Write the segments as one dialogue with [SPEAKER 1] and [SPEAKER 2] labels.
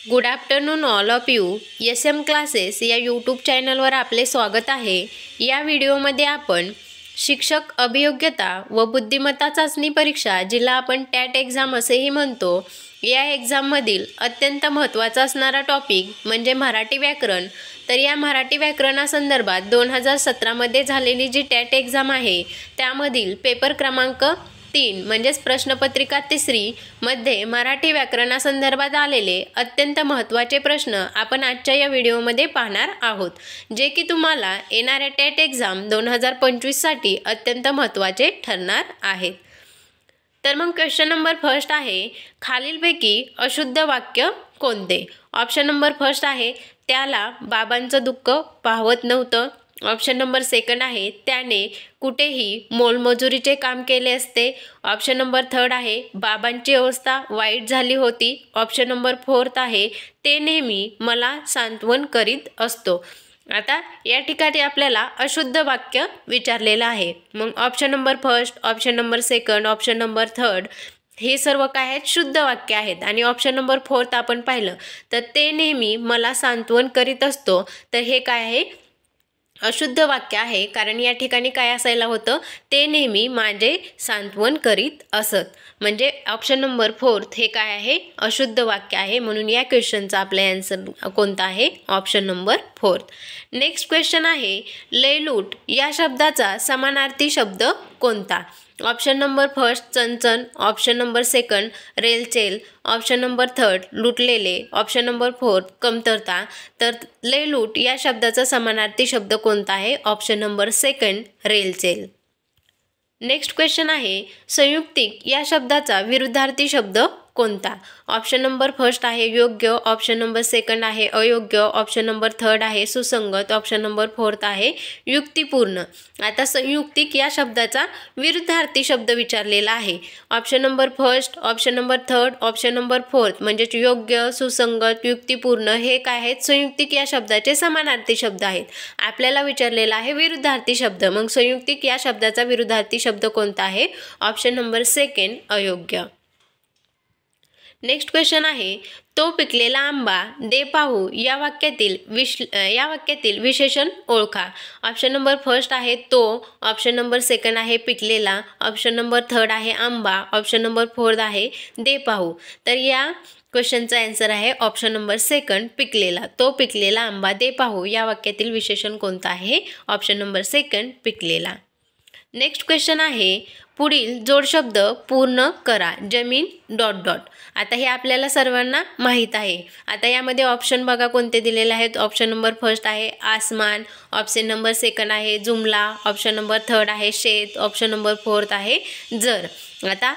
[SPEAKER 1] Good afternoon all of you. SM classes या YouTube चॅनलवर आपले स्वागत आहे. या व्हिडिओमध्ये आपण शिक्षक अभियोग्यता व बुद्धिमत्ता चाचणी परीक्षा, जिला आपण टॅट एक्झाम असेही म्हणतो, या एक्झाममधील अत्यंत महत्त्वाचा असणारा टॉपिक म्हणजे मराठी व्याकरण. तर या मराठी व्याकरणासंदर्भात 2017मध्ये झालेली जी टॅट एक्झाम आहे त्यामधील पेपर क्रमांक 3 म्हणजेच प्रश्नपत्रिका 3 मध्ये मराठी व्याकरणासंदर्भात आलेले अत्यंत महत्त्वाचे प्रश्न आपण आजच्या या व्हिडिओमध्ये पाहणार आहोत, जे की तुम्हाला येणाऱ्या टॅट एक्झाम 2025साठी अत्यंत महत्त्वाचे ठरणार आहेत. तर मग क्वेश्चन नंबर फर्स्ट आहे, खालीलपैकी अशुद्ध वाक्य कोणते? ऑप्शन नंबर फर्स्ट आहे, त्याला बाबांचं दुःख पाहवत नव्हतं. ऑप्शन नंबर सेकंड आहे, त्याने कुठेही मोलमजुरीचे काम केले असते. ऑप्शन नंबर थर्ड आहे, बाबांची अवस्था वाईट झाली होती. ऑप्शन नंबर फोर्थ आहे, ते नेहमी मला सांत्वन करीत असतो. आता या ठिकाणी आपल्याला अशुद्ध वाक्य विचारलेलं आहे. मग option number first, option number second, option number third हे सर्व काय आहेत? शुद्ध वाक्य आहेत. आणि ऑप्शन नंबर फोर्थ आपण पाहिलं तर ते नेहमी मला सांत्वन करीत असतो, तर हे काय आहे? अशुद्ध वाक्य आहे. कारण या ठिकाणी काय असायला होतं? ते नेहमी माझे सांत्वन करीत असत. म्हणजे ऑप्शन नंबर फोर्थ हे काय आहे? अशुद्ध वाक्य आहे. म्हणून या क्वेश्चनचा आपला आन्सर कोणता आहे? Option number fourth. Next question आहे, लयलूट या शब्दाचा समानार्थी शब्द कोणता? ऑप्शन नंबर फर्स्ट चणचण, ऑप्शन नंबर सेकंड रेलचेल, ऑप्शन नंबर थर्ड लुटलेले, ऑप्शन नंबर फोर्थ कमतरता. तर लयलूट या शब्दाचा समानार्थी शब्द कोणता आहे? ऑप्शन नंबर सेकंड रेलचेल. नेक्स्ट क्वेश्चन आहे, संयुक्तिक या शब्दाचा विरुद्धार्थी शब्द कोणता? ऑप्शन नंबर फर्स्ट आहे योग्य, ऑप्शन नंबर सेकंड आहे अयोग्य, ऑप्शन नंबर थर्ड आहे सुसंगत, ऑप्शन नंबर फोर्थ आहे युक्तिपूर्ण. आता संयुक्तिक या शब्दाचा विरुद्धार्थी शब्द विचारलेला आहे. Option number first, option number third, option number fourth म्हणजेच योग्य, सुसंगत, युक्तिपूर्ण हे काय आहेत? संयुक्तिक या शब्दाचे समानार्थी शब्द आहेत. आपल्याला विचारलेला आहे विरुद्धार्थी शब्द. मग संयुक्तिक या शब्दाचा विरुद्धार्थी शब्द कोणता आहे? ऑप्शन नंबर सेकंड अयोग्य. नेक्स्ट क्वेश्चन आहे, तो पिकलेला आंबा दे पाहू या वाक्यातील विशेषण ओळखा. ऑप्शन नंबर फर्स्ट आहे तो, ऑप्शन नंबर सेकंड आहे पिकलेला, ऑप्शन नंबर थर्ड आहे आंबा, ऑप्शन नंबर फोर्थ आहे दे पाहू. तर या क्वेश्चनचा आन्सर आहे ऑप्शन नंबर सेकंड पिकलेला. तो पिकलेला आंबा दे पाहू या वाक्यातील विशेषण कोणतं आहे? ऑप्शन नंबर सेकंड पिकलेला. नेक्स्ट क्वेश्चन आहे, पुढील जोडशब्द पूर्ण करा. जमीन ... आता हे आपल्याला सर्वांना माहीत आहे. आता यामध्ये ऑप्शन बघा कोणते दिलेले आहेत. ऑप्शन नंबर फर्स्ट आहे आसमान, ऑप्शन नंबर सेकंड आहे जुमला, ऑप्शन नंबर थर्ड आहे शेत, ऑप्शन नंबर फोर्थ आहे जर. आता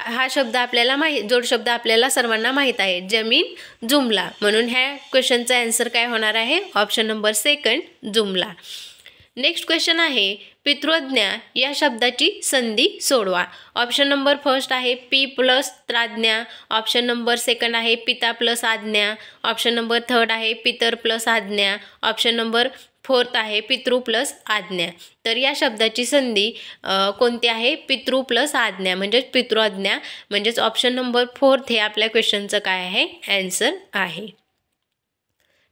[SPEAKER 1] हा शब्द आपल्याला जोडशब्द आपल्याला सर्वांना माहीत आहे, जमीन जुमला. म्हणून ह्या क्वेश्चनचा आन्सर काय होणार आहे? ऑप्शन नंबर सेकंड जुमला. नेक्स्ट क्वेश्चन आहे, पितृज्ञा या शब्दाची संधी सोडवा. ऑप्शन नंबर फर्स्ट आहे पी प्लस त्राज्ञा, ऑप्शन नंबर सेकंड आहे पिता प्लस आज्ञा, ऑप्शन नंबर थर्ड आहे पितर प्लस आज्ञा, ऑप्शन नंबर फोर्थ आहे पितृ प्लस आज्ञा. तर या शब्दाची संधी कोणती आहे? पितृ प्लस आज्ञा म्हणजेच पितृआज्ञा. म्हणजेच ऑप्शन नंबर फोर्थ हे आपल्या क्वेश्चनचं काय आहे? आन्सर आहे.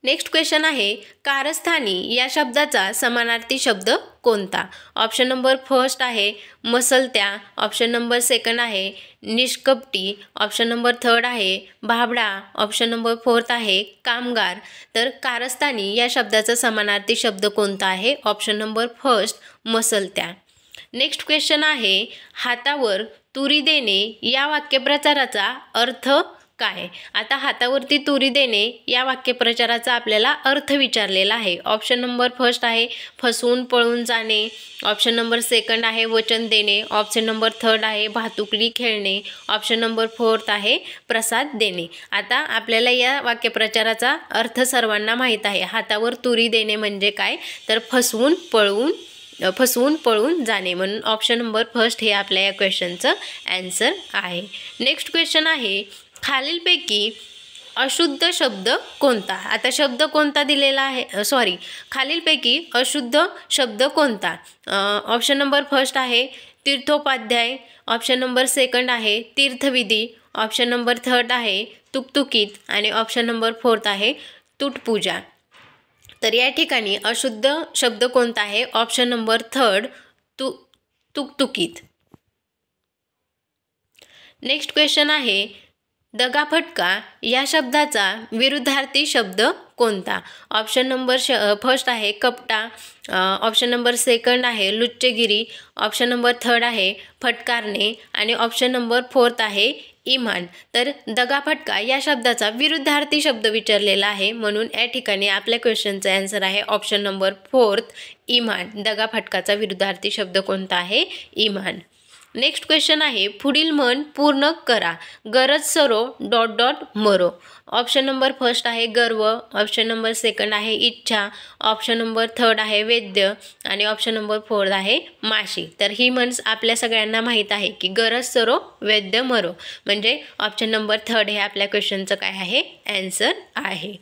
[SPEAKER 1] नेक्स्ट क्वेश्चन आहे, कारस्थानी या शब्दाचा समानार्थी शब्द कोणता? ऑप्शन नंबर फर्स्ट आहे मसलत्या, ऑप्शन नंबर सेकंड आहे निष्कपटी, ऑप्शन नंबर थर्ड आहे भाबडा, ऑप्शन नंबर फोर्थ आहे कामगार. तर कारस्थानी या शब्दाचा समानार्थी शब्द कोणता आहे? ऑप्शन नंबर फर्स्ट मसलत्या. नेक्स्ट क्वेश्चन आहे, हातावर तुरी देणे या वाक्यप्रचाराचा अर्थ काय? आता हातावरती तुरी देणे या वाक्यप्रचाराचा आपल्याला अर्थ विचारलेला आहे. ऑप्शन नंबर फर्स्ट आहे फसवून पळून जाणे, ऑप्शन नंबर सेकंड आहे वचन देणे, ऑप्शन नंबर थर्ड आहे भातुकली खेळणे, ऑप्शन नंबर फोर्थ आहे प्रसाद देणे. आता आपल्याला या वाक्यप्रचाराचा अर्थ सर्वांना माहीत आहे. हातावर तुरी देणे म्हणजे काय? तर फसवून पळून जाणे. म्हणून ऑप्शन नंबर फर्स्ट हे आपल्या या क्वेश्चनचं आन्सर आहे. नेक्स्ट क्वेश्चन आहे, खालीलपैकी अशुद्ध शब्द कोणता? आता शब्द कोणता दिलेला आहे? खालीलपैकी अशुद्ध शब्द कोणता? ऑप्शन नंबर फर्स्ट आहे तीर्थोपाध्याय, ऑप्शन नंबर सेकंड आहे तीर्थविधी, ऑप्शन नंबर थर्ड आहे तुकतुकीत आणि ऑप्शन नंबर 4 आहे तुटपूजा। तर या ठिकाणी अशुद्ध शब्द कोणता आहे? Option number 3 तुकतुकीत। नेक्स्ट क्वेश्चन आहे दगाफटका या शब्दाचा विरुद्धार्थी शब्द कोणता? ऑप्शन नंबर फर्स्ट आहे कपटा, ऑप्शन नंबर सेकंड आहे लुच्चेगिरी, ऑप्शन नंबर 3 आहे फटकारणे आणि ऑप्शन नंबर 4 आहे इमान। तर दगाफटका या शब्दाचा विरुद्धार्थी शब्द विचारलेला आहे, म्हणून या ठिकाणी आपल्या क्वेश्चनचा आन्सर आहे ऑप्शन नंबर 4 इमान। दगाफटकाचा विरुद्धार्थी शब्द कोणता आहे? इमान। नेक्स्ट क्वेश्चन आहे पुढील म्हण पूर्ण करा, गरज सरो ... मरो। ऑप्शन नंबर फर्स्ट आहे गर्व, ऑप्शन नंबर सेकंड आहे इच्छा, ऑप्शन नंबर 3 आहे वैद्य आणि ऑप्शन नंबर 4 आहे माशी। तर ही म्हण आपल्या सगळ्यांना माहीत आहे की गरज सरो वैद्य मरो, म्हणजे ऑप्शन नंबर 3 हे आपल्या क्वेश्चनचं काय आहे? आन्सर आहे।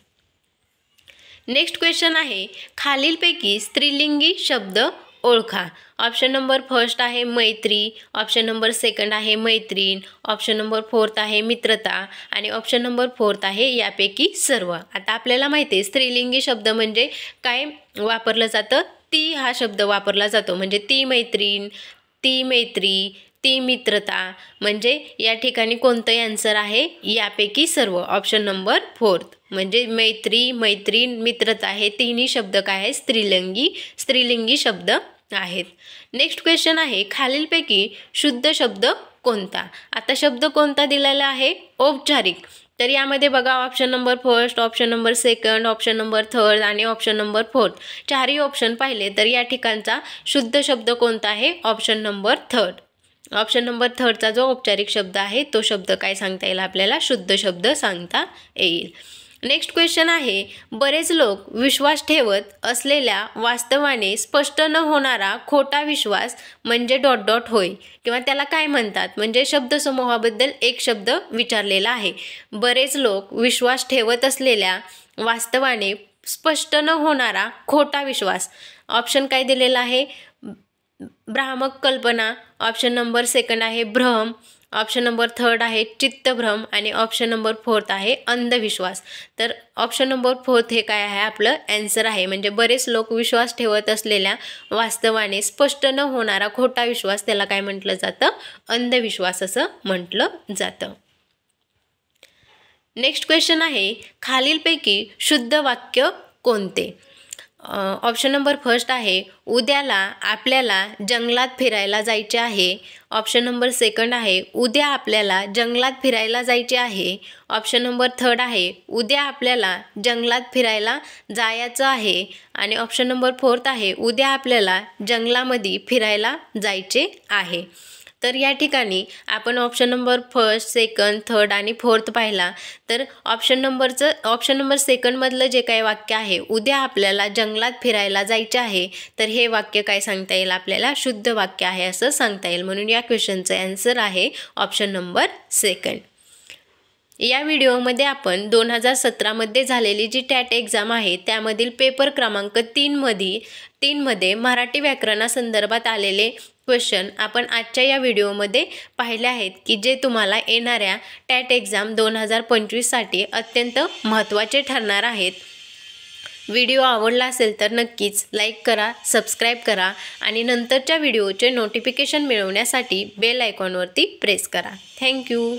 [SPEAKER 1] नेक्स्ट क्वेश्चन आहे खालीलपैकी स्त्रीलिंगी शब्द ओळखा। ऑप्शन नंबर फर्स्ट आहे मैत्री, ऑप्शन नंबर सेकंड आहे मैत्रीण, ऑप्शन नंबर 4 आहे मित्रता आणि ऑप्शन नंबर 4 आहे यापैकी सर्व। आता आपल्याला माहिती आहे स्त्रीलिंगी शब्द म्हणजे काय वापरलं जातं? ती हा शब्द वापरला जातो, म्हणजे ती मैत्रीण, ती मैत्री, ती मित्रता, म्हणजे या ठिकाणी कोणतं आन्सर आहे? यापैकी सर्व, ऑप्शन नंबर 4। म्हणजे मैत्री, मैत्रीण, मित्रता हे तिन्ही शब्द काय आहे? स्त्रीलिंगी शब्द आहेत। नेक्स्ट क्वेश्चन आहे खालीलपैकी शुद्ध शब्द कोणता? आता शब्द कोणता दिलेला आहे? औपचारिक। तर यामध्ये बघा option number first, option number second, option number 3 आणि ऑप्शन नंबर 4 चारही ऑप्शन पाहिले तर या ठिकाणचा शुद्ध शब्द कोणता आहे? Option number 3। ऑप्शन नंबर 3चा जो औपचारिक शब्द आहे तो शब्द काय सांगता येईल आपल्याला? शुद्ध शब्द सांगता येईल। नेक्स्ट क्वेश्चन आहे बरेच लोक विश्वास ठेवत असलेल्या वास्तवाने स्पष्ट न होणारा खोटा विश्वास म्हणजे ... होय, किंवा त्याला काय म्हणतात? म्हणजे शब्दसमूहाबद्दल एक शब्द विचारलेला आहे। बरेच लोक विश्वास ठेवत असलेल्या वास्तवाने स्पष्ट न होणारा खोटा विश्वास, ऑप्शन काय दिलेला आहे? भ्रामक कल्पना, ऑप्शन नंबर सेकंड आहे भ्रम, ऑप्शन नंबर 3 आहे चित्तभ्रम आणि ऑप्शन नंबर 4 आहे अंधविश्वास। तर ऑप्शन नंबर 4 हे काय आहे? आपलं आन्सर आहे। म्हणजे बरेच लोक विश्वास ठेवत असलेल्या वास्तवाने स्पष्ट न होणारा खोटा विश्वास त्याला काय म्हटलं जातं? अंधविश्वास असं म्हटलं जातं। नेक्स्ट क्वेश्चन आहे खालीलपैकी शुद्ध वाक्य कोणते? ऑप्शन नंबर फर्स्ट आहे उद्याला आपल्याला जंगलात फिरायला जायचे आहे, ऑप्शन नंबर सेकंड आहे उद्या आपल्याला जंगलात फिरायला जायचे आहे, ऑप्शन नंबर 3 आहे उद्या आपल्याला जंगलात फिरायला जायचं आहे आणि ऑप्शन नंबर 4 आहे उद्या आपल्याला जंगलामध्ये फिरायला जायचे आहे। तर या ठिकाणी आपण ऑप्शन नंबर फर्स्ट, सेकंड, 3 आणि 4 पाहिला तर ऑप्शन नंबर सेकंडमधलं जे काही वाक्य आहे उद्या आपल्याला जंगलात फिरायला जायचे आहे, तर हे वाक्य काय सांगता येईल आपल्याला? शुद्ध वाक्य आहे असं सांगता येईल, म्हणून या क्वेश्चनचं आन्सर आहे ऑप्शन नंबर सेकंड। या व्हिडिओमध्ये आपण 2017 मध्ये झालेली जी टॅट एक्झाम आहे त्यामधील पेपर क्रमांक 3 मध्ये मराठी व्याकरणासंदर्भात आलेले क्वेश्चन आपण आजच्या या व्हिडिओमध्ये पाहिले आहेत की जे तुम्हाला येणाऱ्या टॅट एक्झाम 2025 साठी अत्यंत महत्त्वाचे ठरणार आहेत। व्हिडिओ आवडला असेल तर नक्कीच लाईक करा, सबस्क्राईब करा आणि नंतरच्या व्हिडिओचे नोटिफिकेशन मिळवण्यासाठी बेल आयकॉनवरती प्रेस करा। थँक्यू।